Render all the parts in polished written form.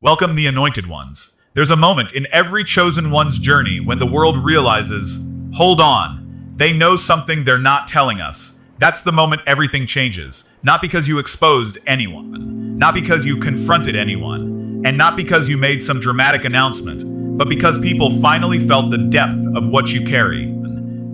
Welcome the anointed ones. There's a moment in every chosen one's journey when the world realizes, hold on, they know something they're not telling us. That's the moment everything changes. Not because you exposed anyone, not because you confronted anyone, and not because you made some dramatic announcement, but because people finally felt the depth of what you carry.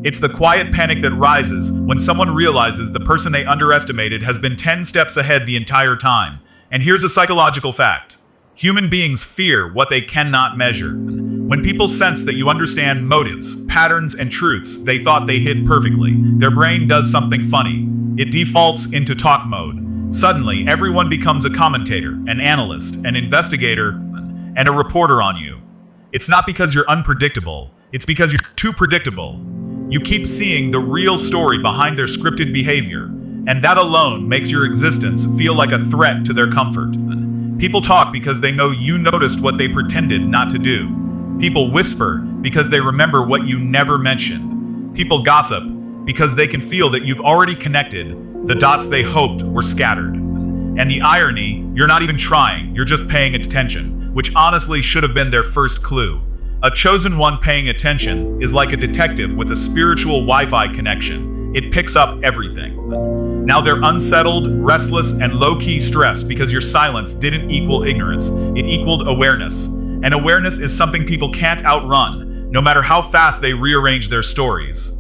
It's the quiet panic that rises when someone realizes the person they underestimated has been 10 steps ahead the entire time. And here's a psychological fact. Human beings fear what they cannot measure. When people sense that you understand motives, patterns, and truths they thought they hid perfectly, their brain does something funny. It defaults into talk mode. Suddenly, everyone becomes a commentator, an analyst, an investigator, and a reporter on you. It's not because you're unpredictable, it's because you're too predictable. You keep seeing the real story behind their scripted behavior, and that alone makes your existence feel like a threat to their comfort. People talk because they know you noticed what they pretended not to do. People whisper because they remember what you never mentioned. People gossip because they can feel that you've already connected the dots they hoped were scattered. And the irony, you're not even trying, you're just paying attention, which honestly should have been their first clue. A chosen one paying attention is like a detective with a spiritual Wi-Fi connection. It picks up everything. Now they're unsettled, restless, and low-key stressed because your silence didn't equal ignorance, it equaled awareness. And awareness is something people can't outrun, no matter how fast they rearrange their stories.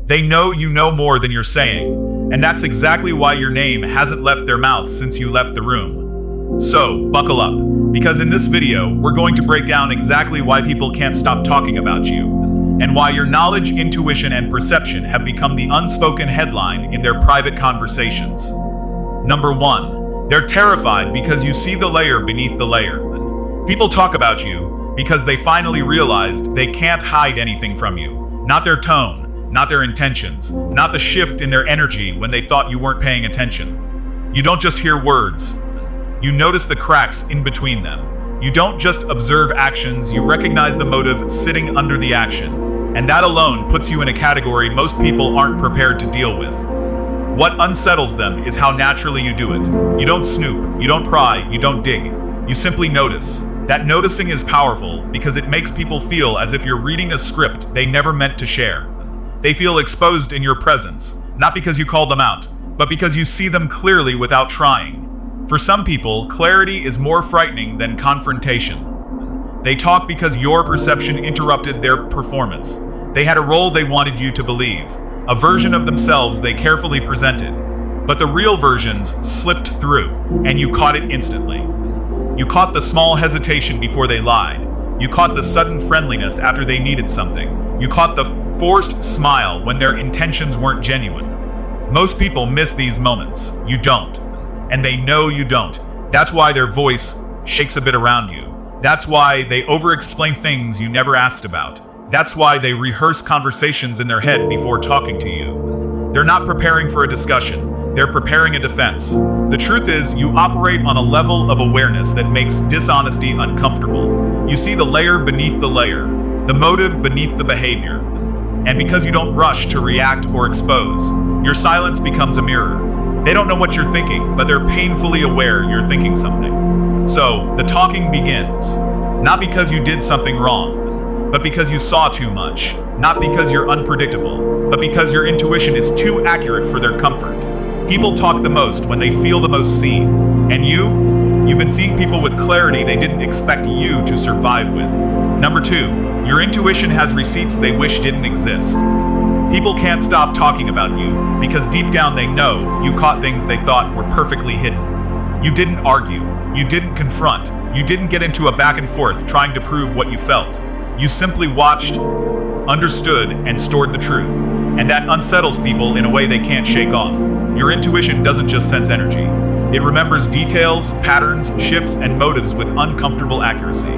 They know you know more than you're saying, and that's exactly why your name hasn't left their mouth since you left the room. So, buckle up, because in this video, we're going to break down exactly why people can't stop talking about you, and why your knowledge, intuition, and perception have become the unspoken headline in their private conversations. Number 1, they're terrified because you see the layer beneath the layer. People talk about you because they finally realized they can't hide anything from you. Not their tone, not their intentions, not the shift in their energy when they thought you weren't paying attention. You don't just hear words, you notice the cracks in between them. You don't just observe actions, you recognize the motive sitting under the action. And that alone puts you in a category most people aren't prepared to deal with. What unsettles them is how naturally you do it. You don't snoop, you don't pry, you don't dig. You simply notice. That noticing is powerful because it makes people feel as if you're reading a script they never meant to share. They feel exposed in your presence, not because you called them out, but because you see them clearly without trying. For some people, clarity is more frightening than confrontation. They talk because your perception interrupted their performance. They had a role they wanted you to believe, a version of themselves they carefully presented. But the real versions slipped through, and you caught it instantly. You caught the small hesitation before they lied. You caught the sudden friendliness after they needed something. You caught the forced smile when their intentions weren't genuine. Most people miss these moments. You don't. And they know you don't. That's why their voice shakes a bit around you. That's why they over-explain things you never asked about. That's why they rehearse conversations in their head before talking to you. They're not preparing for a discussion. They're preparing a defense. The truth is, you operate on a level of awareness that makes dishonesty uncomfortable. You see the layer beneath the layer, the motive beneath the behavior. And because you don't rush to react or expose, your silence becomes a mirror. They don't know what you're thinking, but they're painfully aware you're thinking something. So, the talking begins, not because you did something wrong, but because you saw too much, not because you're unpredictable, but because your intuition is too accurate for their comfort. People talk the most when they feel the most seen, and you've been seeing people with clarity they didn't expect you to survive with. Number 2, your intuition has receipts they wish didn't exist. People can't stop talking about you because deep down they know you caught things they thought were perfectly hidden. You didn't argue. You didn't confront. You didn't get into a back and forth trying to prove what you felt. You simply watched, understood, and stored the truth. And that unsettles people in a way they can't shake off. Your intuition doesn't just sense energy. It remembers details, patterns, shifts, and motives with uncomfortable accuracy.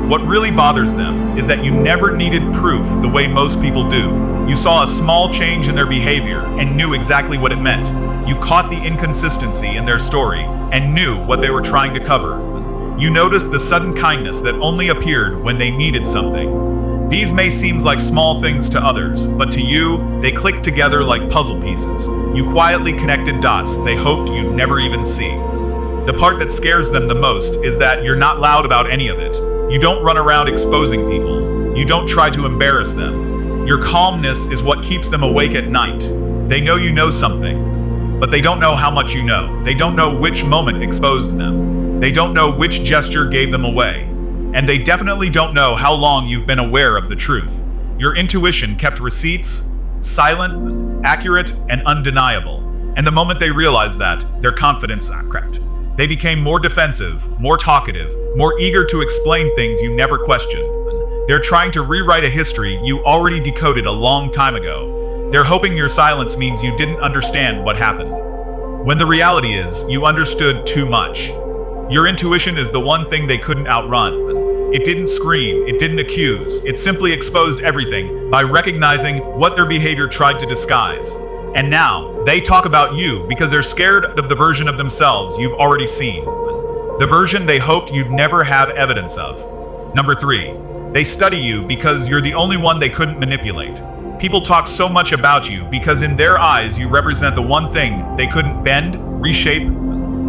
What really bothers them is that you never needed proof the way most people do. You saw a small change in their behavior and knew exactly what it meant. You caught the inconsistency in their story and knew what they were trying to cover. You noticed the sudden kindness that only appeared when they needed something. These may seem like small things to others, but to you, they clicked together like puzzle pieces. You quietly connected dots they hoped you'd never even see. The part that scares them the most is that you're not loud about any of it. You don't run around exposing people. You don't try to embarrass them. Your calmness is what keeps them awake at night. They know you know something, but they don't know how much you know. They don't know which moment exposed them. They don't know which gesture gave them away. And they definitely don't know how long you've been aware of the truth. Your intuition kept receipts, silent, accurate, and undeniable. And the moment they realized that, their confidence cracked. They became more defensive, more talkative, more eager to explain things you never questioned. They're trying to rewrite a history you already decoded a long time ago. They're hoping your silence means you didn't understand what happened, when the reality is, you understood too much. Your intuition is the one thing they couldn't outrun. It didn't scream, it didn't accuse, it simply exposed everything by recognizing what their behavior tried to disguise. And now, they talk about you because they're scared of the version of themselves you've already seen. The version they hoped you'd never have evidence of. Number 3, they study you because you're the only one they couldn't manipulate. People talk so much about you because in their eyes you represent the one thing they couldn't bend, reshape,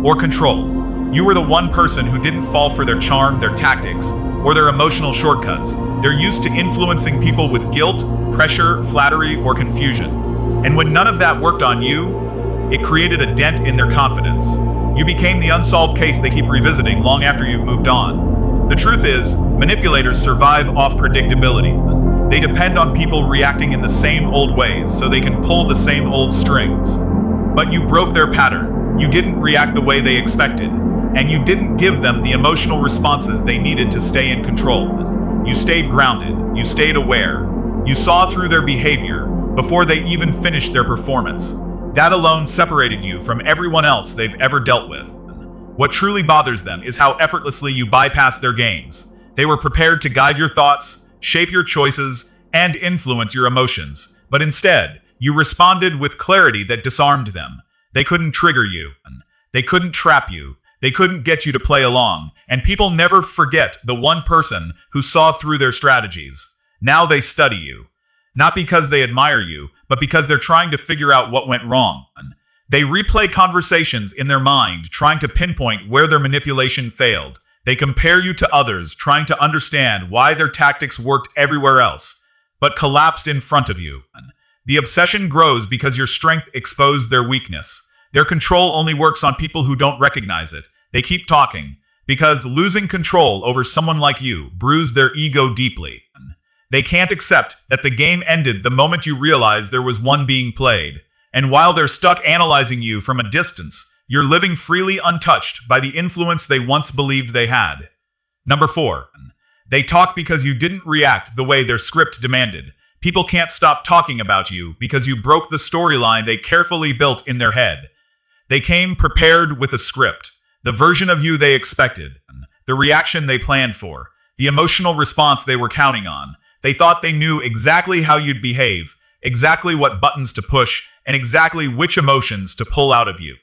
or control. You were the one person who didn't fall for their charm, their tactics, or their emotional shortcuts. They're used to influencing people with guilt, pressure, flattery, or confusion. And when none of that worked on you, it created a dent in their confidence. You became the unsolved case they keep revisiting long after you've moved on. The truth is, manipulators survive off predictability. They depend on people reacting in the same old ways so they can pull the same old strings. But you broke their pattern. You didn't react the way they expected. And you didn't give them the emotional responses they needed to stay in control. You stayed grounded. You stayed aware. You saw through their behavior before they even finished their performance. That alone separated you from everyone else they've ever dealt with. What truly bothers them is how effortlessly you bypassed their games. They were prepared to guide your thoughts, shape your choices, and influence your emotions. But instead, you responded with clarity that disarmed them. They couldn't trigger you. They couldn't trap you. They couldn't get you to play along. And people never forget the one person who saw through their strategies. Now they study you. Not because they admire you, but because they're trying to figure out what went wrong. They replay conversations in their mind, trying to pinpoint where their manipulation failed. They compare you to others, trying to understand why their tactics worked everywhere else, but collapsed in front of you. The obsession grows because your strength exposed their weakness. Their control only works on people who don't recognize it. They keep talking, because losing control over someone like you bruised their ego deeply. They can't accept that the game ended the moment you realize there was one being played. And while they're stuck analyzing you from a distance, you're living freely untouched by the influence they once believed they had. Number 4, they talk because you didn't react the way their script demanded. People can't stop talking about you because you broke the storyline they carefully built in their head. They came prepared with a script, the version of you they expected, the reaction they planned for, the emotional response they were counting on. They thought they knew exactly how you'd behave, exactly what buttons to push, and exactly which emotions to pull out of you.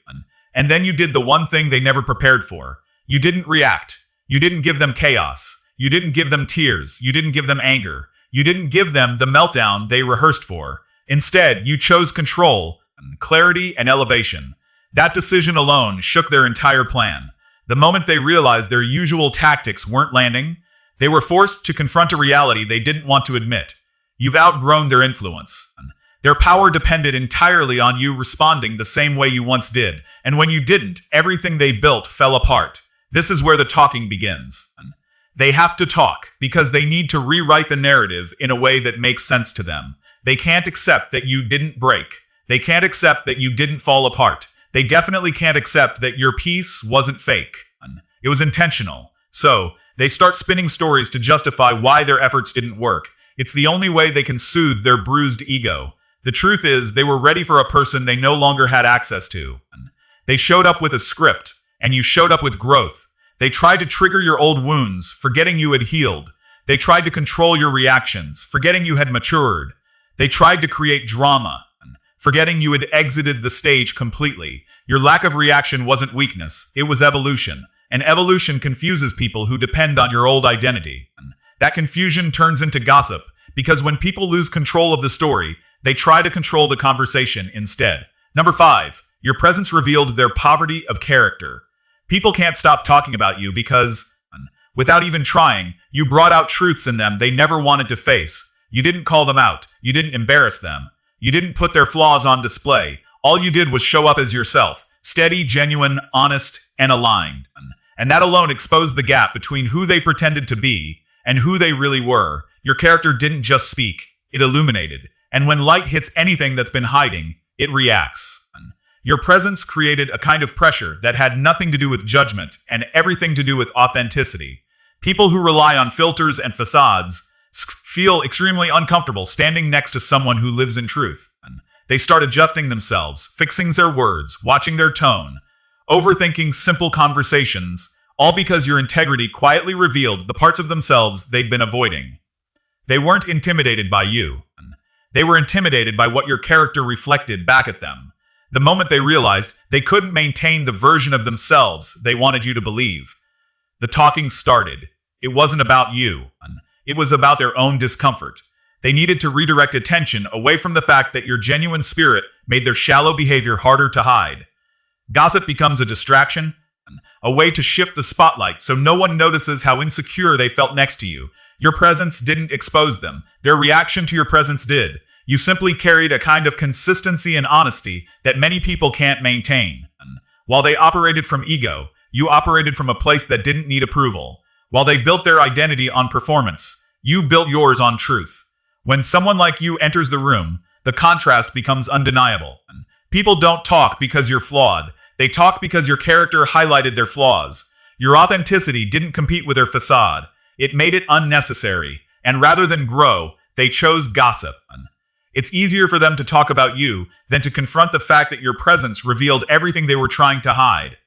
And then you did the one thing they never prepared for. You didn't react. You didn't give them chaos. You didn't give them tears. You didn't give them anger. You didn't give them the meltdown they rehearsed for. Instead, you chose control, clarity, and elevation. That decision alone shook their entire plan. The moment they realized their usual tactics weren't landing, they were forced to confront a reality they didn't want to admit. You've outgrown their influence. Their power depended entirely on you responding the same way you once did, and when you didn't, everything they built fell apart. This is where the talking begins. They have to talk because they need to rewrite the narrative in a way that makes sense to them. They can't accept that you didn't break. They can't accept that you didn't fall apart. They definitely can't accept that your piece wasn't fake. It was intentional. So, they start spinning stories to justify why their efforts didn't work. It's the only way they can soothe their bruised ego. The truth is, they were ready for a person they no longer had access to. They showed up with a script, and you showed up with growth. They tried to trigger your old wounds, forgetting you had healed. They tried to control your reactions, forgetting you had matured. They tried to create drama, forgetting you had exited the stage completely. Your lack of reaction wasn't weakness, it was evolution. And evolution confuses people who depend on your old identity. That confusion turns into gossip, because when people lose control of the story, they try to control the conversation instead. Number 5, your presence revealed their poverty of character. People can't stop talking about you because, without even trying, you brought out truths in them they never wanted to face. You didn't call them out. You didn't embarrass them. You didn't put their flaws on display. All you did was show up as yourself, steady, genuine, honest, and aligned. And that alone exposed the gap between who they pretended to be and who they really were. Your character didn't just speak, it illuminated. And when light hits anything that's been hiding, it reacts. Your presence created a kind of pressure that had nothing to do with judgment and everything to do with authenticity. People who rely on filters and facades feel extremely uncomfortable standing next to someone who lives in truth. They start adjusting themselves, fixing their words, watching their tone, overthinking simple conversations, all because your integrity quietly revealed the parts of themselves they'd been avoiding. They weren't intimidated by you. They were intimidated by what your character reflected back at them. The moment they realized they couldn't maintain the version of themselves they wanted you to believe, the talking started. It wasn't about you. It was about their own discomfort. They needed to redirect attention away from the fact that your genuine spirit made their shallow behavior harder to hide. Gossip becomes a distraction, a way to shift the spotlight so no one notices how insecure they felt next to you. Your presence didn't expose them. Their reaction to your presence did. You simply carried a kind of consistency and honesty that many people can't maintain. While they operated from ego, you operated from a place that didn't need approval. While they built their identity on performance, you built yours on truth. When someone like you enters the room, the contrast becomes undeniable. People don't talk because you're flawed. They talk because your character highlighted their flaws. Your authenticity didn't compete with their facade. It made it unnecessary. And rather than grow, they chose gossip. It's easier for them to talk about you than to confront the fact that your presence revealed everything they were trying to hide.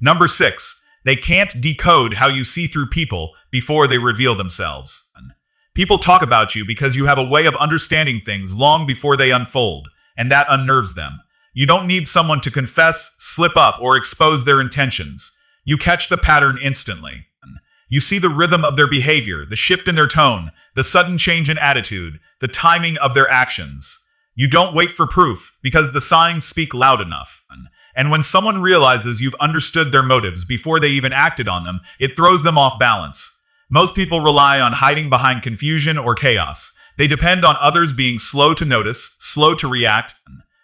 Number 6, they can't decode how you see through people before they reveal themselves. People talk about you because you have a way of understanding things long before they unfold, and that unnerves them. You don't need someone to confess, slip up, or expose their intentions. You catch the pattern instantly. You see the rhythm of their behavior, the shift in their tone, the sudden change in attitude, the timing of their actions. You don't wait for proof, because the signs speak loud enough. And when someone realizes you've understood their motives before they even acted on them, it throws them off balance. Most people rely on hiding behind confusion or chaos. They depend on others being slow to notice, slow to react,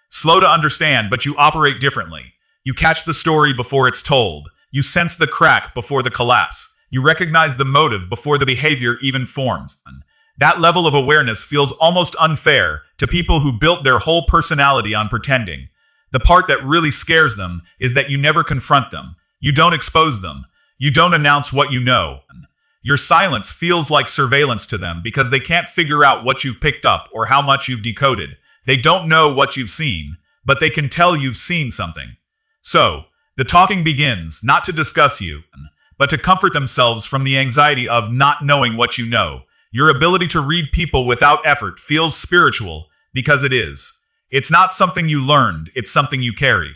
slow to understand, but you operate differently. You catch the story before it's told. You sense the crack before the collapse. You recognize the motive before the behavior even forms. That level of awareness feels almost unfair to people who built their whole personality on pretending. The part that really scares them is that you never confront them. You don't expose them. You don't announce what you know. Your silence feels like surveillance to them because they can't figure out what you've picked up or how much you've decoded. They don't know what you've seen, but they can tell you've seen something. So, the talking begins not to discuss you, but to comfort themselves from the anxiety of not knowing what you know. Your ability to read people without effort feels spiritual because it is. It's not something you learned, it's something you carry.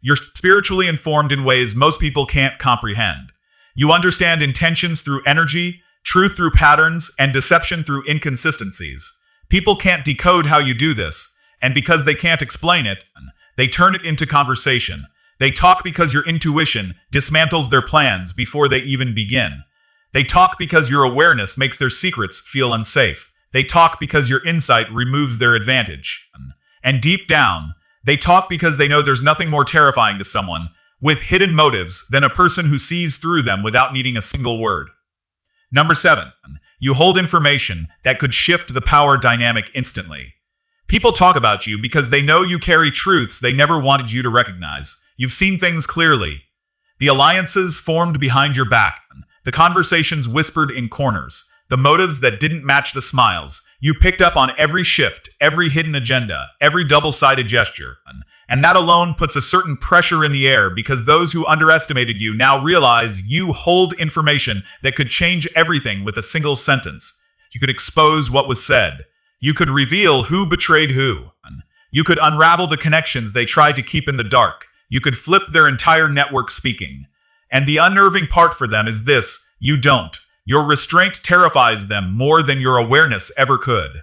You're spiritually informed in ways most people can't comprehend. You understand intentions through energy, truth through patterns, and deception through inconsistencies. People can't decode how you do this, and because they can't explain it, they turn it into conversation. They talk because your intuition dismantles their plans before they even begin. They talk because your awareness makes their secrets feel unsafe. They talk because your insight removes their advantage. And deep down, they talk because they know there's nothing more terrifying to someone with hidden motives than a person who sees through them without needing a single word. Number 7, you hold information that could shift the power dynamic instantly. People talk about you because they know you carry truths they never wanted you to recognize. You've seen things clearly. The alliances formed behind your back, the conversations whispered in corners, the motives that didn't match the smiles. You picked up on every shift, every hidden agenda, every double-sided gesture. And that alone puts a certain pressure in the air because those who underestimated you now realize you hold information that could change everything with a single sentence. You could expose what was said. You could reveal who betrayed who. You could unravel the connections they tried to keep in the dark. You could flip their entire network speaking. And the unnerving part for them is this: you don't. Your restraint terrifies them more than your awareness ever could.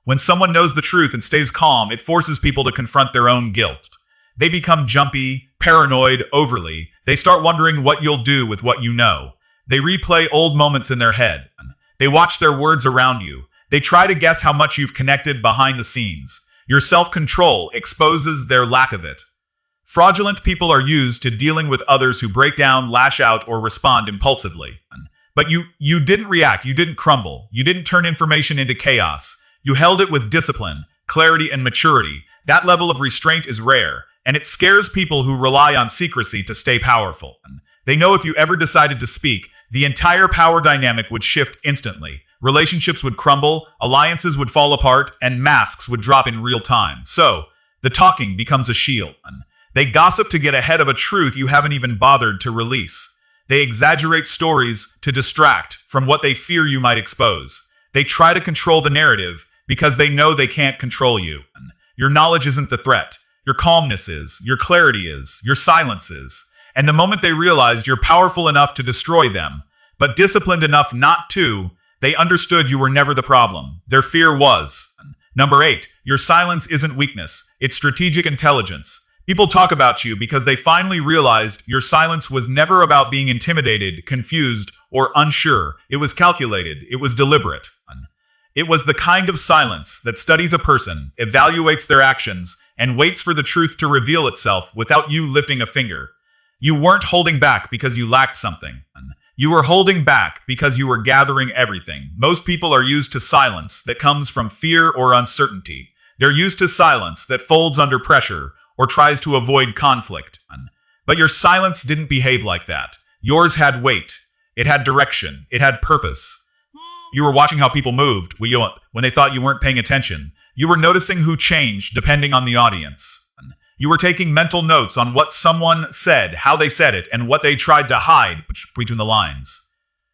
When someone knows the truth and stays calm, it forces people to confront their own guilt. They become jumpy, paranoid, overly. They start wondering what you'll do with what you know. They replay old moments in their head. They watch their words around you. They try to guess how much you've connected behind the scenes. Your self-control exposes their lack of it. Fraudulent people are used to dealing with others who break down, lash out, or respond impulsively. But you didn't react, you didn't crumble, you didn't turn information into chaos. You held it with discipline, clarity, and maturity. That level of restraint is rare, and it scares people who rely on secrecy to stay powerful. They know if you ever decided to speak, the entire power dynamic would shift instantly. Relationships would crumble, alliances would fall apart, and masks would drop in real time. So, the talking becomes a shield. They gossip to get ahead of a truth you haven't even bothered to release. They exaggerate stories to distract from what they fear you might expose. They try to control the narrative because they know they can't control you. Your knowledge isn't the threat. Your calmness is. Your clarity is. Your silence is. And the moment they realized you're powerful enough to destroy them, but disciplined enough not to, they understood you were never the problem. Their fear was. Number 8, your silence isn't weakness. It's strategic intelligence. People talk about you because they finally realized your silence was never about being intimidated, confused, or unsure. It was calculated. It was deliberate. It was the kind of silence that studies a person, evaluates their actions, and waits for the truth to reveal itself without you lifting a finger. You weren't holding back because you lacked something. You were holding back because you were gathering everything. Most people are used to silence that comes from fear or uncertainty. They're used to silence that folds under pressure or tries to avoid conflict. But your silence didn't behave like that. Yours had weight. It had direction. It had purpose. You were watching how people moved when they thought you weren't paying attention. You were noticing who changed depending on the audience. You were taking mental notes on what someone said, how they said it, and what they tried to hide between the lines.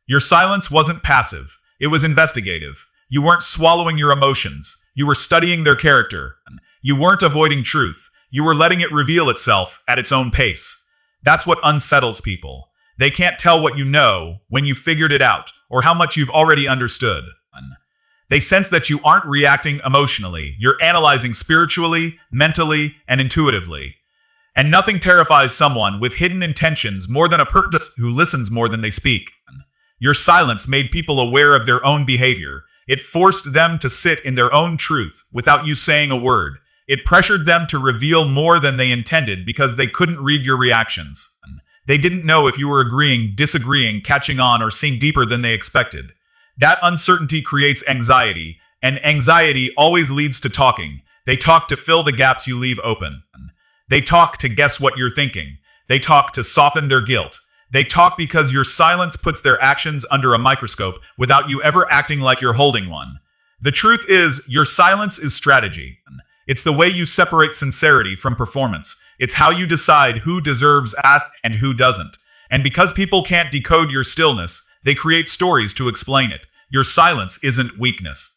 Your silence wasn't passive. It was investigative. You weren't swallowing your emotions. You were studying their character. You weren't avoiding truth. You were letting it reveal itself at its own pace. That's what unsettles people. They can't tell what you know when you figured it out, or how much you've already understood. They sense that you aren't reacting emotionally. You're analyzing spiritually, mentally, and intuitively. And nothing terrifies someone with hidden intentions more than a person who listens more than they speak. Your silence made people aware of their own behavior. It forced them to sit in their own truth without you saying a word. It pressured them to reveal more than they intended because they couldn't read your reactions. They didn't know if you were agreeing, disagreeing, catching on, or seeing deeper than they expected. That uncertainty creates anxiety, and anxiety always leads to talking. They talk to fill the gaps you leave open. They talk to guess what you're thinking. They talk to soften their guilt. They talk because your silence puts their actions under a microscope without you ever acting like you're holding one. The truth is, your silence is strategy. It's the way you separate sincerity from performance. It's how you decide who deserves ask and who doesn't. And because people can't decode your stillness, they create stories to explain it. Your silence isn't weakness.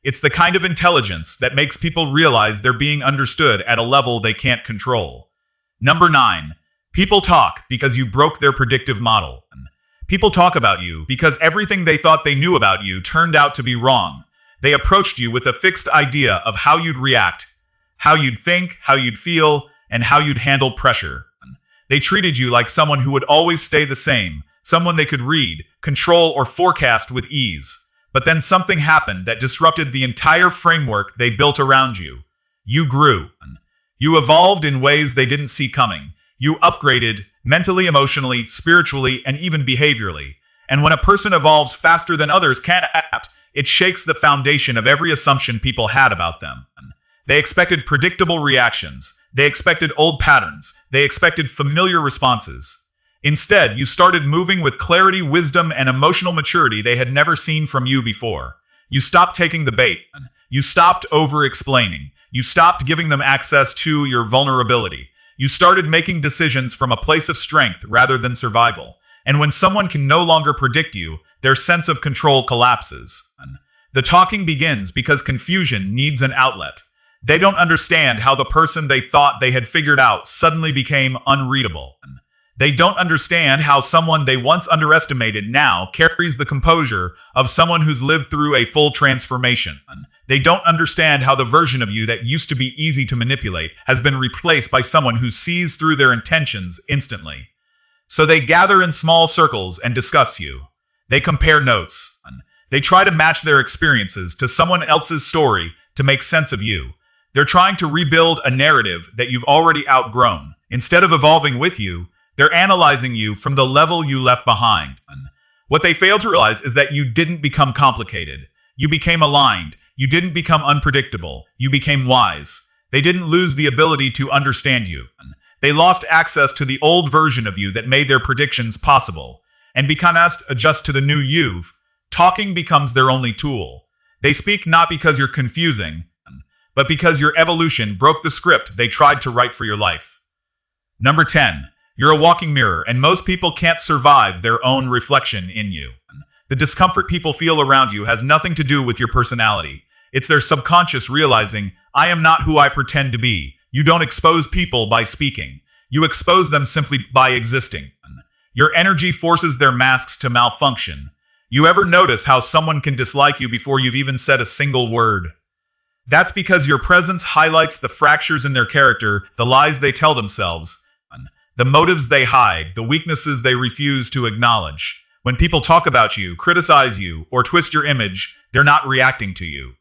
It's the kind of intelligence that makes people realize they're being understood at a level they can't control. Number 9. People talk because you broke their predictive model. People talk about you because everything they thought they knew about you turned out to be wrong. They approached you with a fixed idea of how you'd react, how you'd think, how you'd feel, and how you'd handle pressure. They treated you like someone who would always stay the same, someone they could read, control, or forecast with ease. But then something happened that disrupted the entire framework they built around you. You grew. You evolved in ways they didn't see coming. You upgraded mentally, emotionally, spiritually, and even behaviorally. And when a person evolves faster than others can adapt, it shakes the foundation of every assumption people had about them. They expected predictable reactions. They expected old patterns. They expected familiar responses. Instead, you started moving with clarity, wisdom, and emotional maturity they had never seen from you before. You stopped taking the bait. You stopped over-explaining. You stopped giving them access to your vulnerability. You started making decisions from a place of strength rather than survival. And when someone can no longer predict you, their sense of control collapses. The talking begins because confusion needs an outlet. They don't understand how the person they thought they had figured out suddenly became unreadable. They don't understand how someone they once underestimated now carries the composure of someone who's lived through a full transformation. They don't understand how the version of you that used to be easy to manipulate has been replaced by someone who sees through their intentions instantly. So they gather in small circles and discuss you. They compare notes. They try to match their experiences to someone else's story to make sense of you. They're trying to rebuild a narrative that you've already outgrown. Instead of evolving with you, they're analyzing you from the level you left behind. What they fail to realize is that you didn't become complicated. You became aligned. You didn't become unpredictable. You became wise. They didn't lose the ability to understand you. They lost access to the old version of you that made their predictions possible. And because to adjust to the new you, talking becomes their only tool. They speak not because you're confusing, but because your evolution broke the script they tried to write for your life. Number 10. You're a walking mirror, and most people can't survive their own reflection in you. The discomfort people feel around you has nothing to do with your personality. It's their subconscious realizing, I am not who I pretend to be. You don't expose people by speaking. You expose them simply by existing. Your energy forces their masks to malfunction. You ever notice how someone can dislike you before you've even said a single word? That's because your presence highlights the fractures in their character, the lies they tell themselves, the motives they hide, the weaknesses they refuse to acknowledge. When people talk about you, criticize you, or twist your image, they're not reacting to you.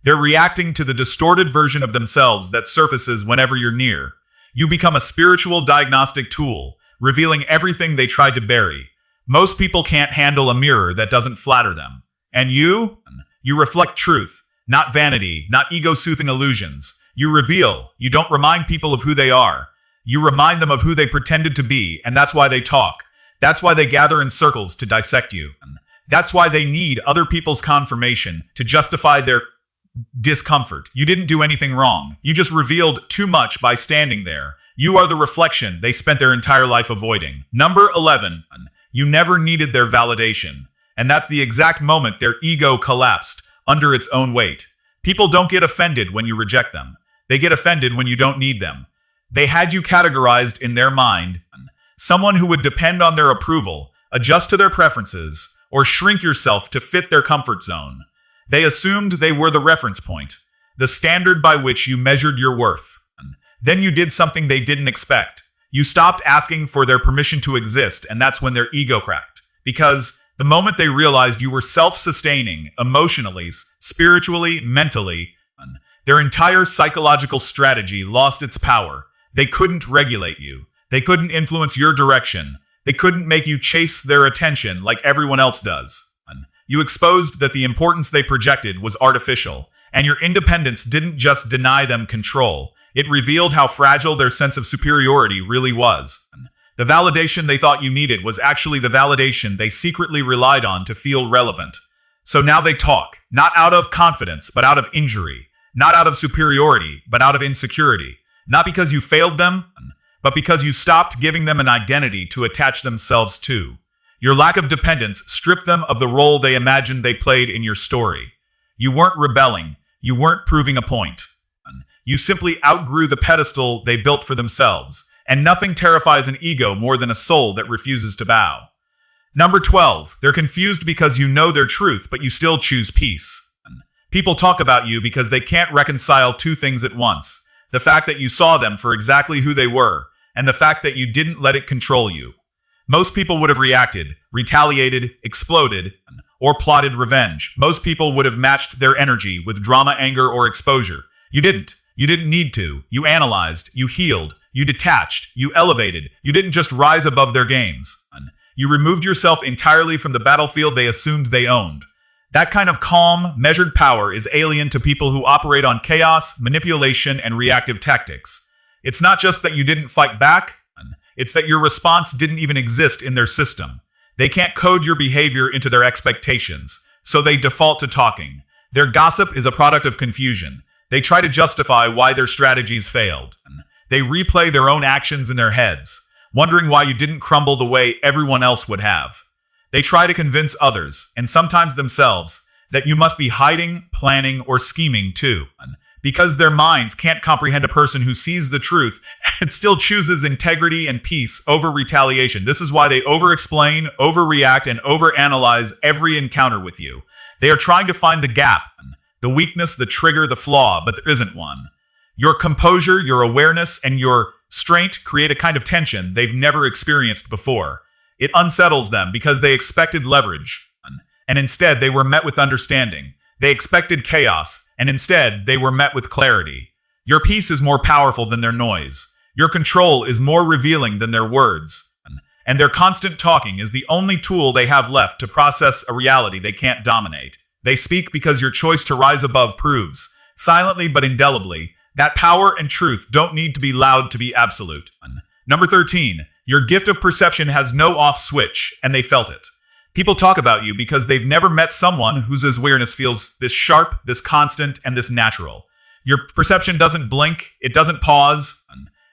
They're reacting to the distorted version of themselves that surfaces whenever you're near. You become a spiritual diagnostic tool, revealing everything they tried to bury. Most people can't handle a mirror that doesn't flatter them. And you reflect truth, not vanity, not ego-soothing illusions. You reveal. You don't remind people of who they are. You remind them of who they pretended to be, and that's why they talk. That's why they gather in circles to dissect you. That's why they need other people's confirmation to justify their discomfort. You didn't do anything wrong. You just revealed too much by standing there. You are the reflection they spent their entire life avoiding. Number 11. You never needed their validation. And that's the exact moment their ego collapsed under its own weight. People don't get offended when you reject them. They get offended when you don't need them. They had you categorized in their mind, someone who would depend on their approval, adjust to their preferences, or shrink yourself to fit their comfort zone. They assumed they were the reference point, the standard by which you measured your worth. Then you did something they didn't expect. You stopped asking for their permission to exist, and that's when their ego cracked. Because the moment they realized you were self-sustaining, emotionally, spiritually, mentally, their entire psychological strategy lost its power. They couldn't regulate you. They couldn't influence your direction. They couldn't make you chase their attention like everyone else does. You exposed that the importance they projected was artificial, and your independence didn't just deny them control. It revealed how fragile their sense of superiority really was. The validation they thought you needed was actually the validation they secretly relied on to feel relevant. So now they talk, not out of confidence, but out of injury. Not out of superiority, but out of insecurity. Not because you failed them, but because you stopped giving them an identity to attach themselves to. Your lack of dependence stripped them of the role they imagined they played in your story. You weren't rebelling. You weren't proving a point. You simply outgrew the pedestal they built for themselves, and nothing terrifies an ego more than a soul that refuses to bow. Number 12, they're confused because you know their truth, but you still choose peace. People talk about you because they can't reconcile two things at once. The fact that you saw them for exactly who they were, and the fact that you didn't let it control you. Most people would have reacted, retaliated, exploded, or plotted revenge. Most people would have matched their energy with drama, anger, or exposure. You didn't. You didn't need to. You analyzed, you healed, you detached, you elevated. You didn't just rise above their games. You removed yourself entirely from the battlefield they assumed they owned. That kind of calm, measured power is alien to people who operate on chaos, manipulation, and reactive tactics. It's not just that you didn't fight back, it's that your response didn't even exist in their system. They can't code your behavior into their expectations, so they default to talking. Their gossip is a product of confusion. They try to justify why their strategies failed. They replay their own actions in their heads, wondering why you didn't crumble the way everyone else would have. They try to convince others, and sometimes themselves, that you must be hiding, planning, or scheming too. Because their minds can't comprehend a person who sees the truth and still chooses integrity and peace over retaliation. This is why they over-explain, overreact, and overanalyze every encounter with you. They are trying to find the gap, The weakness, the trigger, the flaw, but there isn't one. Your composure, your awareness, and your strength create a kind of tension they've never experienced before. It unsettles them because they expected leverage, and instead they were met with understanding. They expected chaos, and instead they were met with clarity. Your peace is more powerful than their noise. Your control is more revealing than their words. And their constant talking is the only tool they have left to process a reality they can't dominate. They speak because your choice to rise above proves, silently but indelibly, that power and truth don't need to be loud to be absolute. Number 13, your gift of perception has no off switch, and they felt it. People talk about you because they've never met someone whose awareness feels this sharp, this constant, and this natural. Your perception doesn't blink, it doesn't pause,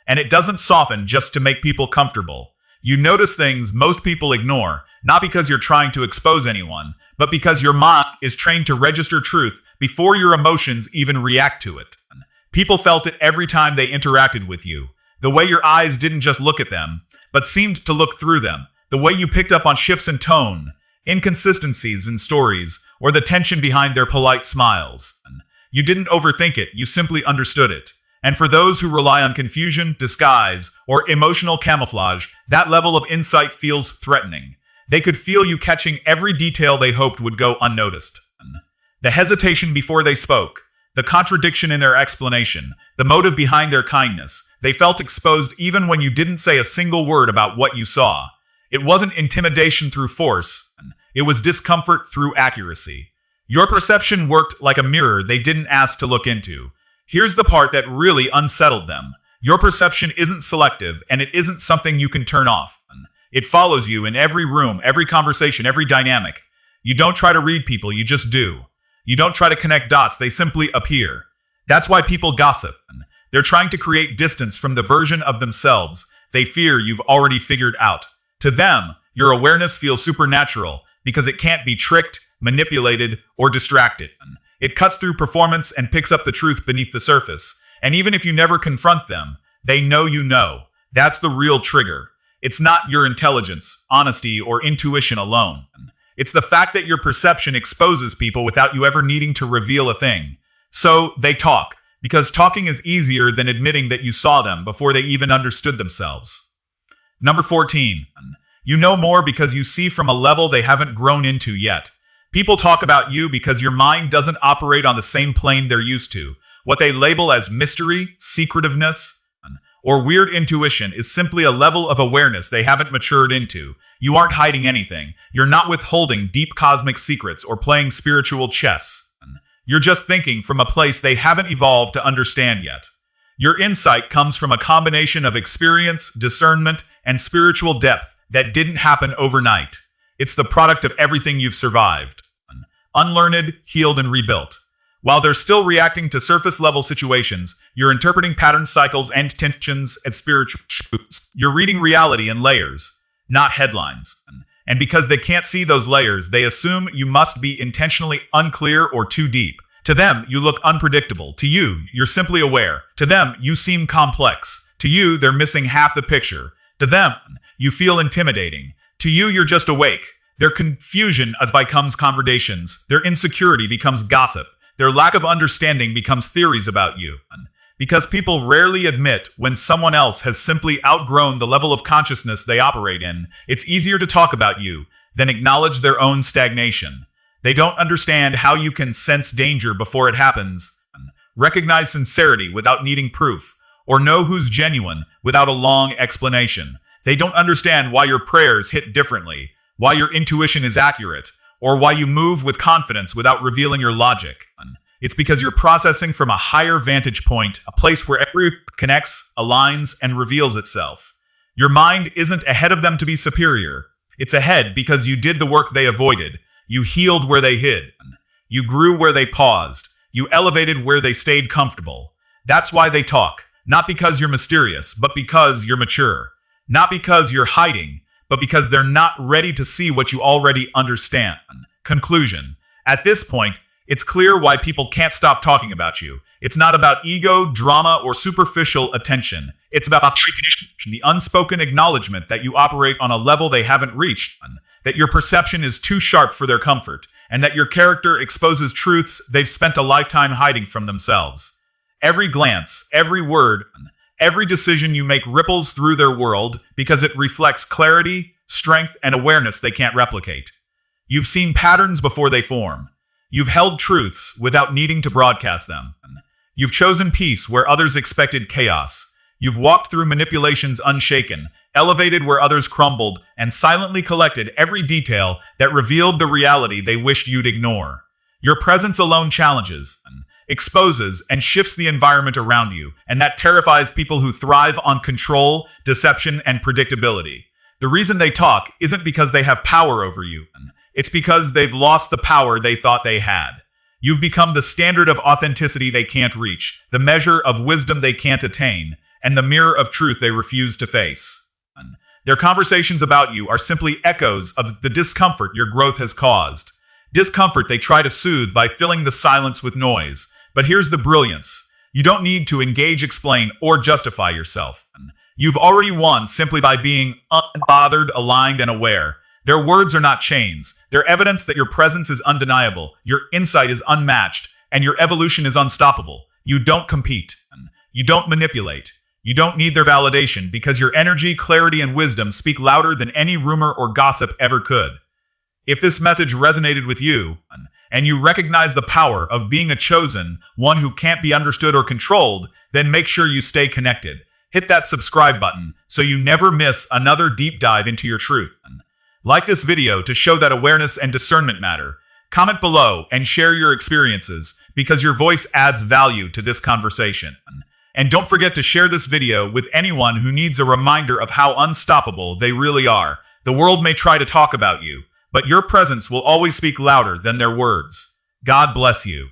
and it doesn't soften just to make people comfortable. You notice things most people ignore, not because you're trying to expose anyone, but because your mind is trained to register truth before your emotions even react to it. People felt it every time they interacted with you. The way your eyes didn't just look at them, but seemed to look through them. The way you picked up on shifts in tone, inconsistencies in stories, or the tension behind their polite smiles. You didn't overthink it, you simply understood it. And for those who rely on confusion, disguise, or emotional camouflage, that level of insight feels threatening. They could feel you catching every detail they hoped would go unnoticed. The hesitation before they spoke, the contradiction in their explanation, the motive behind their kindness, they felt exposed even when you didn't say a single word about what you saw. It wasn't intimidation through force, it was discomfort through accuracy. Your perception worked like a mirror they didn't ask to look into. Here's the part that really unsettled them. Your perception isn't selective, and it isn't something you can turn off. It follows you in every room, every conversation, every dynamic. You don't try to read people, you just do. You don't try to connect dots, they simply appear. That's why people gossip. They're trying to create distance from the version of themselves they fear you've already figured out. To them, your awareness feels supernatural because it can't be tricked, manipulated, or distracted. It cuts through performance and picks up the truth beneath the surface. And even if you never confront them, they know you know. That's the real trigger. It's not your intelligence, honesty, or intuition alone. It's the fact that your perception exposes people without you ever needing to reveal a thing. So they talk, because talking is easier than admitting that you saw them before they even understood themselves. Number 14. You know more because you see from a level they haven't grown into yet. People talk about you because your mind doesn't operate on the same plane they're used to. What they label as mystery, secretiveness, or weird intuition is simply a level of awareness they haven't matured into. You aren't hiding anything. You're not withholding deep cosmic secrets or playing spiritual chess. You're just thinking from a place they haven't evolved to understand yet. Your insight comes from a combination of experience, discernment, and spiritual depth that didn't happen overnight. It's the product of everything you've survived. Unlearned, healed, and rebuilt. While they're still reacting to surface-level situations, you're interpreting pattern cycles and tensions as spiritual truths. You're reading reality in layers, not headlines. And because they can't see those layers, they assume you must be intentionally unclear or too deep. To them, you look unpredictable. To you, you're simply aware. To them, you seem complex. To you, they're missing half the picture. To them, you feel intimidating. To you, you're just awake. Their confusion becomes conversations. Their insecurity becomes gossip. Their lack of understanding becomes theories about you. Because people rarely admit when someone else has simply outgrown the level of consciousness they operate in, it's easier to talk about you than acknowledge their own stagnation. They don't understand how you can sense danger before it happens, recognize sincerity without needing proof, or know who's genuine without a long explanation. They don't understand why your prayers hit differently, why your intuition is accurate, or why you move with confidence without revealing your logic. It's because you're processing from a higher vantage point, a place where everything connects, aligns, and reveals itself. Your mind isn't ahead of them to be superior. It's ahead because you did the work they avoided. You healed where they hid. You grew where they paused. You elevated where they stayed comfortable. That's why they talk. Not because you're mysterious, but because you're mature. Not because you're hiding, but because they're not ready to see what you already understand. Conclusion. At this point, it's clear why people can't stop talking about you. It's not about ego, drama, or superficial attention. It's about recognition, the unspoken acknowledgement that you operate on a level they haven't reached, that your perception is too sharp for their comfort, and that your character exposes truths they've spent a lifetime hiding from themselves. Every glance, every word, every decision you make ripples through their world because it reflects clarity, strength, and awareness they can't replicate. You've seen patterns before they form. You've held truths without needing to broadcast them. You've chosen peace where others expected chaos. You've walked through manipulations unshaken, elevated where others crumbled, and silently collected every detail that revealed the reality they wished you'd ignore. Your presence alone challenges, exposes, and shifts the environment around you, and that terrifies people who thrive on control, deception, and predictability. The reason they talk isn't because they have power over you. It's because they've lost the power they thought they had. You've become the standard of authenticity they can't reach, the measure of wisdom they can't attain, and the mirror of truth they refuse to face. Their conversations about you are simply echoes of the discomfort your growth has caused. Discomfort they try to soothe by filling the silence with noise. But here's the brilliance. You don't need to engage, explain, or justify yourself. You've already won simply by being unbothered, aligned, and aware. Their words are not chains. They're evidence that your presence is undeniable, your insight is unmatched, and your evolution is unstoppable. You don't compete. You don't manipulate. You don't need their validation because your energy, clarity, and wisdom speak louder than any rumor or gossip ever could. If this message resonated with you, and you recognize the power of being a chosen, one who can't be understood or controlled, then make sure you stay connected. Hit that subscribe button so you never miss another deep dive into your truth. Like this video to show that awareness and discernment matter. Comment below and share your experiences because your voice adds value to this conversation. And don't forget to share this video with anyone who needs a reminder of how unstoppable they really are. The world may try to talk about you, but your presence will always speak louder than their words. God bless you.